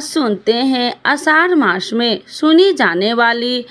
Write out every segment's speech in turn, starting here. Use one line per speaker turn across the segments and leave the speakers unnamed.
सुनते हैं आषाढ़ मास में सुनी जाने वाली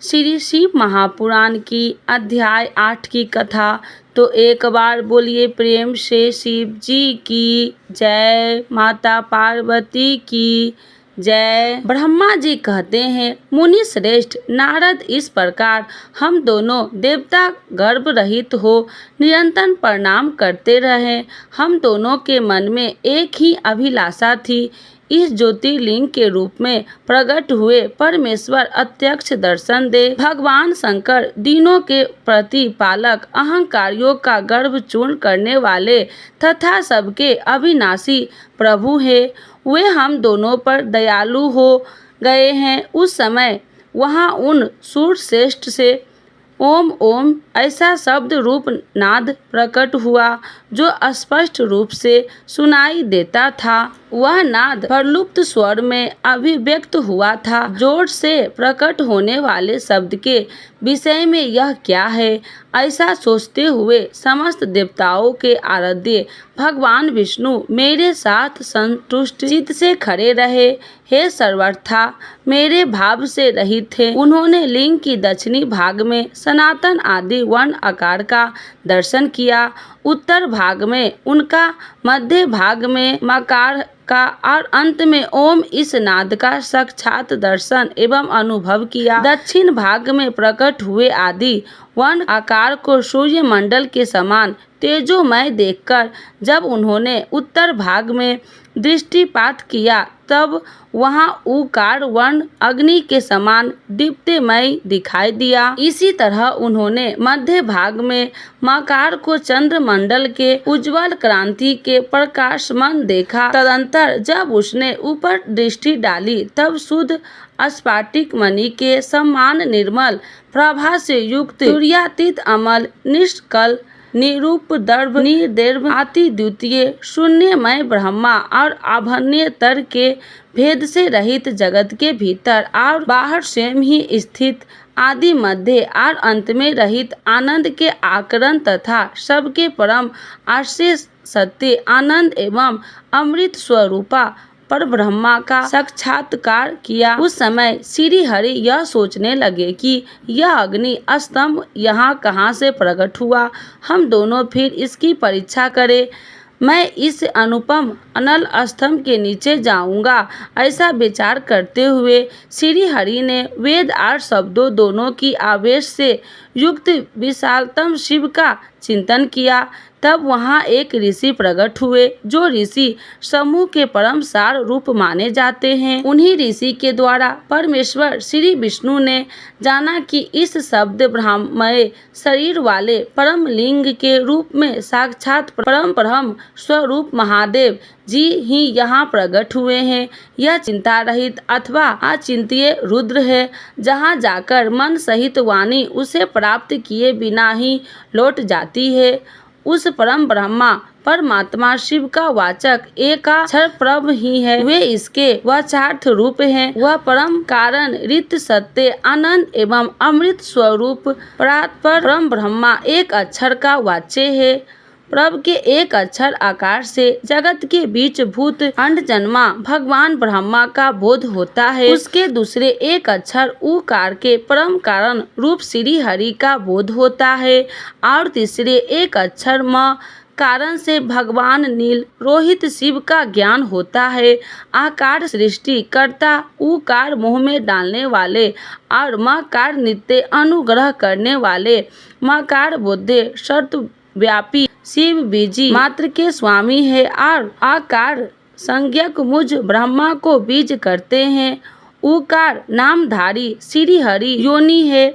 श्री शिव महापुराण की अध्याय 8 की कथा। तो एक बार बोलिए प्रेम से शिव जी की जय, माता पार्वती की जय। ब्रह्मा जी कहते हैं, मुनि श्रेष्ठ नारद, इस प्रकार हम दोनों देवता गर्भ रहित हो निरंतर प्रणाम करते रहे। हम दोनों के मन में एक ही अभिलाषा थी, इस ज्योतिर्लिंग के रूप में प्रकट हुए परमेश्वर अत्यक्ष दर्शन दे। भगवान शंकर दीनों के प्रतिपालक, अहंकारियों का गर्भ चूर्ण करने वाले तथा सबके अविनाशी प्रभु है। वे हम दोनों पर दयालु हो गए हैं। उस समय वहाँ उन सूरश्रेष्ठ से ओम ओम ऐसा शब्द रूप नाद प्रकट हुआ जो स्पष्ट रूप से सुनाई देता था। वह नाद प्रलुप्त स्वर में अभिव्यक्त हुआ था। जोर से प्रकट होने वाले शब्द के विषय में यह क्या है, ऐसा सोचते हुए समस्त देवताओं के आराध्य भगवान विष्णु मेरे साथ संतुष्ट चित्त से खड़े रहे। हे सर्वथा मेरे भाव से रहित थे। उन्होंने लिंग की दक्षिणी भाग में सनातन आदि वर्ण आकार का दर्शन किया, उत्तर भाग में उनका, मध्य भाग में मकार का और अंत में ओम, इस नाद का साक्षात दर्शन एवं अनुभव किया। दक्षिण भाग में प्रकट हुए आदि वर्ण आकार को सूर्य मंडल के समान तेजोमय देखकर जब उन्होंने उत्तर भाग में दृष्टिपात किया, तब वहाँ उकार वर्ण अग्नि के समान दीप्तिमय दिखाई दिया। इसी तरह उन्होंने मध्य भाग में मकार को चंद्रमंडल के उज्ज्वल क्रांति के प्रकाशमान देखा। तदंतर जब उसने ऊपर दृष्टि डाली, तब शुद्ध स्फटिक मणि के समान निर्मल प्रभा से युक्त तुर्यातीत अमल निष्कल निरूप दर्भ निर्देव अति द्वितीय शून्यमय ब्रह्मा और आभन्यतर के भेद से रहित जगत के भीतर और बाहर स्वयं ही स्थित आदि मध्य और अंत में रहित आनंद के आकरण तथा सबके परम आश्रय सत्य आनंद एवं अमृत स्वरूपा पर ब्रह्मा का साक्षात्कार किया। उस समय श्री हरि यह सोचने लगे कि यह अग्नि स्तंभ यहाँ कहाँ से प्रकट हुआ, हम दोनों फिर इसकी परीक्षा करें। मैं इस अनुपम अनल स्तंभ के नीचे जाऊंगा। ऐसा विचार करते हुए श्री हरि ने वेद और शब्दों दोनों की आवेश से युक्त विशालतम शिव का चिंतन किया। तब वहाँ एक ऋषि प्रकट हुए जो ऋषि समूह के परम सार रूप माने जाते हैं। उन्हीं ऋषि के द्वारा परमेश्वर श्री विष्णु ने जाना कि इस शब्द ब्रह्ममय शरीर वाले परम लिंग के रूप में साक्षात परम ब्रह्म स्वरूप महादेव जी ही यहाँ प्रकट हुए हैं। यह चिंता रहित अथवा अचिंत्य रुद्र है, जहाँ जाकर मन सहित वाणी उसे प्राप्त किए बिना ही लौट जाती है। उस परम ब्रह्मा परमात्मा शिव का वाचक एकाक्षर प्रभु ही है। वे इसके वाचार्थ रूप हैं। वह परम कारण रित सत्य आनंद एवं अमृत स्वरूप परात्पर परम ब्रह्मा एक अक्षर का वाच्य है। प्रभु के एक अक्षर आकार से जगत के बीच भूत अंड जन्मा भगवान ब्रह्मा का बोध होता है। उसके दूसरे एक अक्षर उकार के परम कारण रूप श्री हरि का बोध होता है और तीसरे एक अक्षर म कारण से भगवान नील रोहित शिव का ज्ञान होता है। आकार सृष्टि कर्ता, उकार मुँह में डालने वाले और मकार नित्य अनुग्रह करने वाले, मकार बुद्धे शर्त व्यापी शिव बीजी मात्र के स्वामी है और आकार संज्ञक मुझ ब्रह्मा को बीज करते हैं। उकार नामधारी श्री हरि योनि है,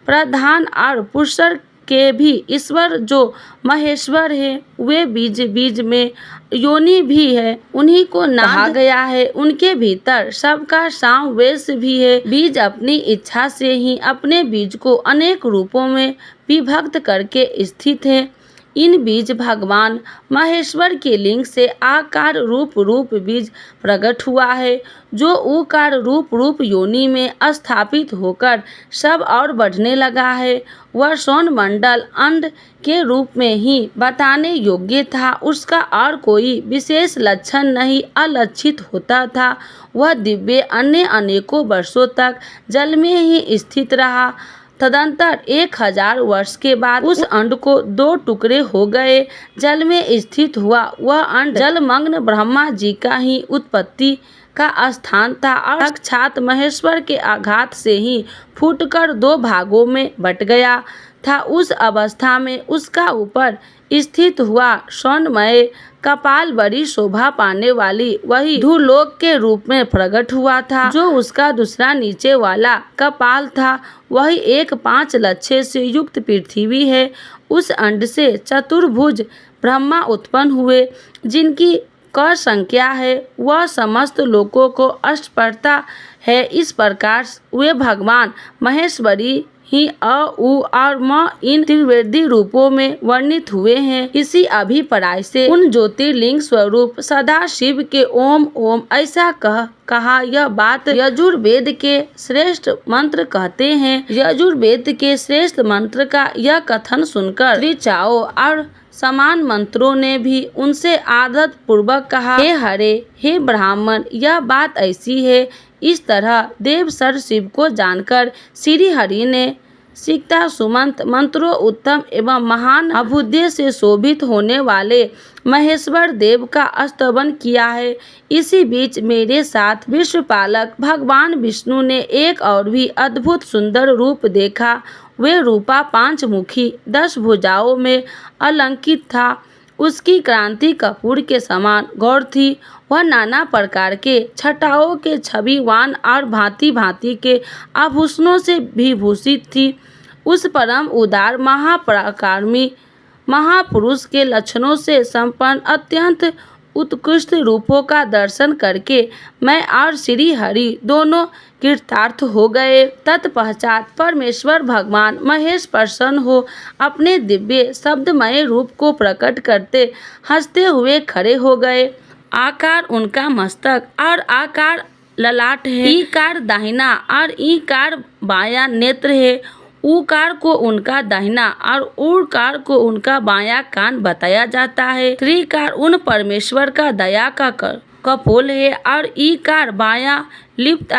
प्रधान और पुरुषर के भी ईश्वर जो महेश्वर है। वे बीज बीज में योनि भी है, उन्हीं को कहा गया है। उनके भीतर सबका समावेश भी है। बीज अपनी इच्छा से ही अपने बीज को अनेक रूपों में विभक्त करके स्थित है। इन बीज भगवान महेश्वर के लिंग से आकार रूप बीज प्रकट हुआ है, जो उकार रूप योनि में स्थापित होकर सब और बढ़ने लगा है। वह सौरमंडल अंड के रूप में ही बताने योग्य था, उसका और कोई विशेष लक्षण नहीं अलक्षित होता था। वह दिव्य अन्य अनेकों वर्षों तक जल में ही स्थित रहा। तदंतर 1000 वर्ष के बाद उस अंड को 2 टुकड़े हो गए, जल में स्थित हुआ। वह अंड जलमग्न ब्रह्मा जी का ही उत्पत्ति का स्थान था और साक्षात महेश्वर के आघात से ही फूटकर 2 भागों में बट गया था। उस अवस्था में उसका ऊपर स्थित हुआ स्वर्णमय कपाल बड़ी शोभा पाने वाली वही धूलोक के रूप में प्रकट हुआ था। जो उसका दूसरा नीचे वाला कपाल था, वही एक 5 लच्छे से युक्त पृथ्वी है। उस अंड से चतुर्भुज ब्रह्मा उत्पन्न हुए, जिनकी क संख्या है, वह समस्त लोकों को स्पर्शता है। इस प्रकार वे भगवान महेश्वरी ही अ उ और म इन त्रिवेदी रूपों में वर्णित हुए हैं। इसी अभिप्राय से उन ज्योतिर्लिंग स्वरूप सदा शिव के ओम ओम ऐसा कहा। यह बात यजुर्वेद के श्रेष्ठ मंत्र कहते हैं। यजुर्वेद के श्रेष्ठ मंत्र का यह कथन सुनकर ऋचाओं और समान मंत्रों ने भी उनसे आदर पूर्वक कहा, हे हरे, हे ब्राह्मण, यह बात ऐसी है। इस तरह देव सर शिव को जानकर श्री हरि ने सिकता सुमंत मंत्रों उत्तम एवं महान अभ्युदय से शोभित होने वाले महेश्वर देव का स्तवन किया है। इसी बीच मेरे साथ विश्वपालक भगवान विष्णु ने एक और भी अद्भुत सुंदर रूप देखा। वे रूपा 5 मुखी 10 भुजाओं में अलंकृत था। उसकी क्रांति कपूर के समान गौर थी। वह नाना प्रकार के छटाओं के छविवान और भांति भांति के आभूषणों से भी भूषित थी। उस परम उदार महापराक्रमी महापुरुष के लक्षणों से संपन्न अत्यंत उत्कृष्ट रूपों का दर्शन करके मैं और श्री हरि दोनों कृतार्थ हो गए। तत्पश्चात परमेश्वर भगवान महेश प्रसन्न हो अपने दिव्य शब्दमय रूप को प्रकट करते हंसते हुए खड़े हो गए। आकार उनका मस्तक और आकार ललाट है। ईकार दाहिना और ईकार बायां नेत्र है। उकार को उनका दाहिना और उकार को उनका बायां कान बताया जाता है। त्रिकार उन परमेश्वर का दया का कपोल है और ईकार बायां लिप्त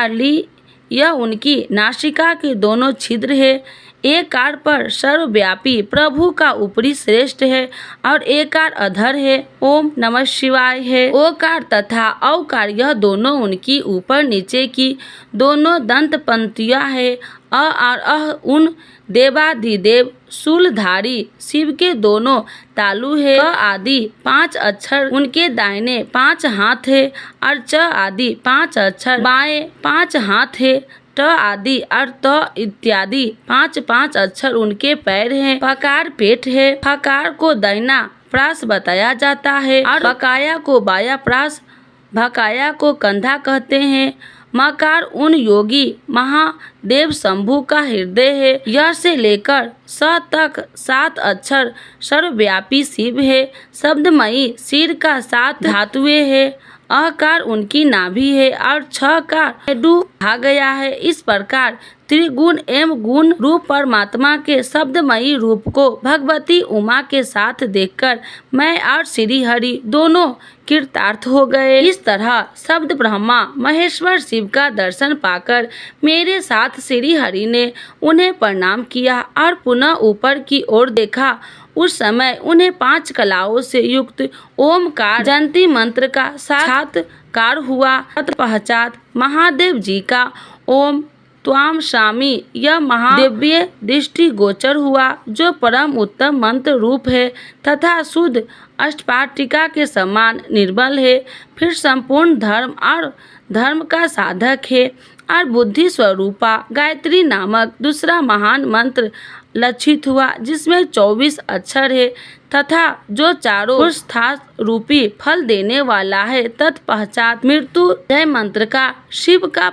यह उनकी नासिका के दोनों छिद्र है। एकार पर सर्वव्यापी प्रभु का ऊपरी श्रेष्ठ है और एकार अधर है। ओम नमः शिवाय है। ओकार तथा औकार यह दोनों उनकी ऊपर नीचे की दोनों दंत पंक्तियां है। अ और अह उन देवादिदेव शूलधारी शिव के दोनों तालु है। क आदि 5 अक्षर उनके दाहिने 5 हाथ है और च आदि 5 अक्षर बाएं 5 हाथ है। ट आदि और त इत्यादि 5 अक्षर उनके पैर हैं। पकार पेट है। फकार को दाहिना प्रास बताया जाता है और बकाया को बाया प्रास, भकाया को कंधा कहते हैं। मकार उन योगी महादेव शंभु का हृदय है। यह से लेकर स तक 7 अक्षर सर्वव्यापी शिव है। शब्दमयी सिर का 7 धातुएं है। अकार उनकी नाभि है और 6 का डू कहा गया है। इस प्रकार त्रिगुण एवं गुण रूप परमात्मा के शब्दमयी रूप को भगवती उमा के साथ देखकर मैं और श्री हरि दोनों कृतार्थ हो गए। इस तरह शब्द ब्रह्मा महेश्वर शिव का दर्शन पाकर मेरे साथ श्री हरि ने उन्हें प्रणाम किया और पुनः ऊपर की ओर देखा। उस समय उन्हें 5 कलाओं से युक्त ओमकार जयंती मंत्र का साक्षात्कार हुआ। तत्पश्चात महादेव जी का ओम त्वाम शामी यह महादिव्य दृष्टि गोचर हुआ, जो परम उत्तम मंत्र रूप है तथा शुद्ध अष्टपाटिका के समान निर्मल है। फिर संपूर्ण धर्म और धर्म का साधक है और बुद्धि स्वरूपा गायत्री नामक दूसरा महान मंत्र लक्षित हुआ, जिसमें 24 अक्षर है तथा जो चारों पुरुषार्थ रूपी फल देने वाला है। तत्पश्चात मृत्यु जय मंत्र का शिव का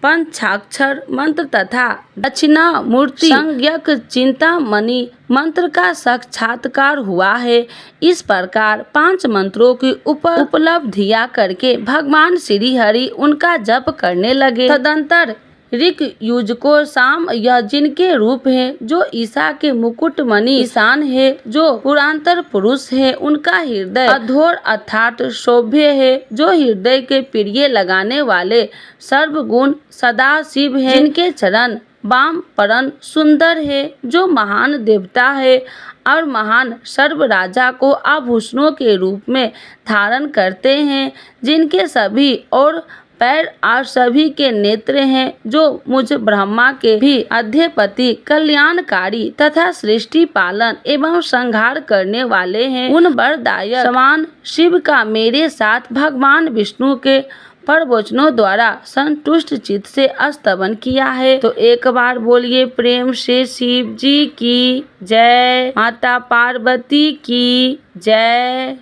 पंचाक्षर मंत्र तथा दक्षिणामूर्ति संज्ञक चिंतामणि मंत्र का साक्षात्कार हुआ है। इस प्रकार 5 मंत्रों की उपलब्धियां करके भगवान श्री हरि उनका जप करने लगे। तदंतर ऋक युजको साम यह जिनके रूप हैं, जो ईसा के मुकुटमणि ईशान है, जो पुरांतर पुरुष है, उनका हृदय अधोर अर्थात शोभ्य है, जो हृदय के प्रिय लगाने वाले सर्वगुण सदा शिव है, जिनके चरण वाम परन सुंदर है, जो महान देवता है और महान सर्व राजा को आभूषणों के रूप में धारण करते हैं, जिनके सभी और पैर और सभी के नेत्र हैं, जो मुझ ब्रह्मा के भी अधिपति कल्याणकारी तथा सृष्टि पालन एवं संहार करने वाले हैं। उन वरदायक समान शिव का मेरे साथ भगवान विष्णु के प्रवचनों द्वारा संतुष्ट चित्त से स्तवन किया है। तो एक बार बोलिए प्रेम से शिव जी की जय, माता पार्वती की जय।